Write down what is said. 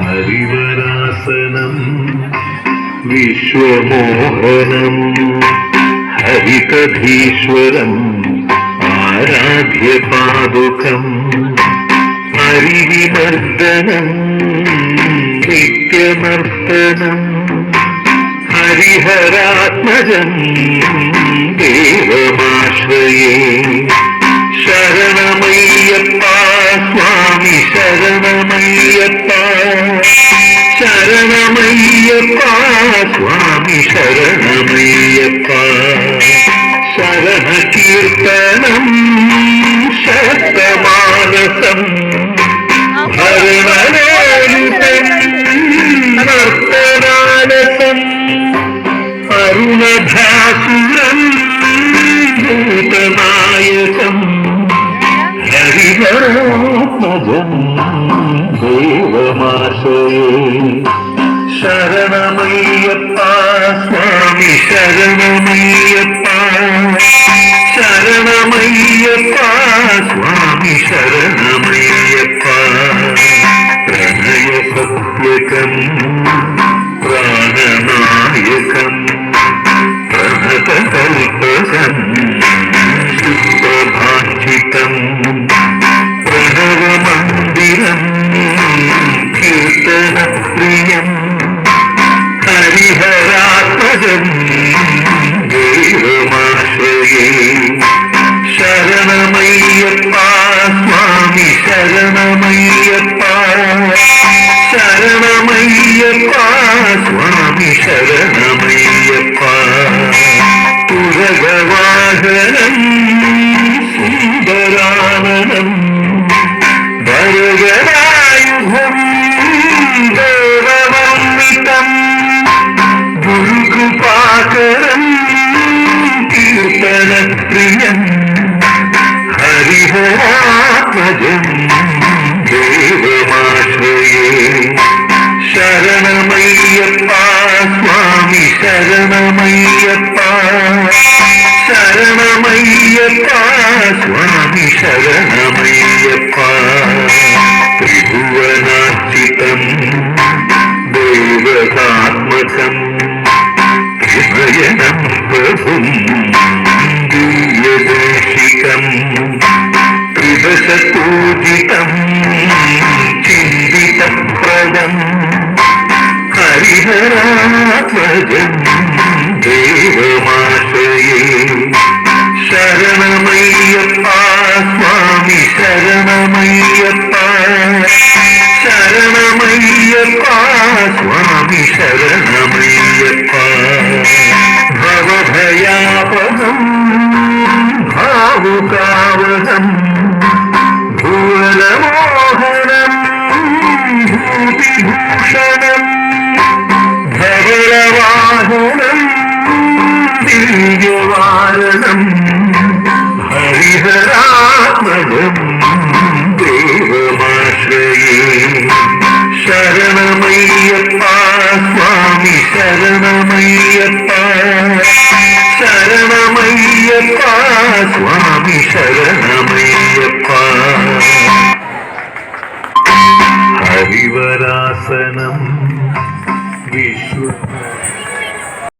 ഹരിവരാസനം വിശ്വമോഹനം ഹരിതധീശ്വരം ആരാധ്യപാദുകം ഹരിവിമർദ്ദനം നിത്യമർദ്ദനം ഹരിഹരാത്മജം ദേവമാശ്രയേ ശരണമയ്യപ്പ സ്വാമി ശരണമയ്യപ്പ ശരണമയ്യപ്പ സ്വാമി ശരണമയ്യപ്പ ശരണകീർത്തനം ശതമാനസം ഭരണനാനുതം നർത്തനാനസം അരുണധാസുരം ഭൂതനായകം ഹരിഹരാത്മജം ദേവമാശ്രയേ ശരണമയ്യപ്പ സ്വാമി ശരണമയ്യപ്പ ശരണമയ്യപ്പ സ്വാമി ശരണമയ്യപ്പ പ്രണയസത്യകം പ്രാണനായകം പ്രണതകൽപകം ശുദ്ധഭാഷിതം പ്രണവമന്ദിരം കീർത്തനപ്രിയം ഹരിഹരാത്മജം ദേവമാശ്രയേ ശരണമയ്യപ്പ സ്വാമി ശരണമയ്യപ്പ ശരണമയ്യപ്പ സ്വാമി ശരണമയ്യപ്പ തുരഗവാഹനം സുന്ദരാനനം ഭരതനായുധം ദേവവന്ദിതം ഗുരുകൃപാകരം കീർത്തനപ്രിയം ഹരിഹരാത്മജം ദേവമാശ്രയേ ശരണമയ്യപ്പ സ്വാമി ശരണമയ്യപ്പ ശരണമയ്യപ്പ സ്വാമി ശരണമയ്യപ്പ ത്രിഭുവനാർച്ചിതം ദേവതാത്മകം ത്രിനയനം പ്രഭും ദിവ്യദേശികം ത്രിദശപൂജിതം ചിന്തിതപ്രദം ഹരിഹരാത്മജം ദേവമാശ്രയേ ശരണമയ്യപ്പ സ്വാമി ശരണമയ്യപ്പ ശരണമയ്യപ്പ സ്വാമി ശരണമയ്യപ്പ ഭവഭയാപകം ഭാവുകാവകം ഭുവനമോഹനം ഭൂതിഭൂഷണം ധവളവാഹനം ദിവ്യവാരണം ഹരിഹരാത്മജം ദേവമാശ്രയേ ശരണമയ്യപ്പ സ്വാമി ശരണമയ്യപ്പ ശരണമയ്യപ്പ സ്വാമി ശരണമയ്യപ്പ ഹരിവരാസനം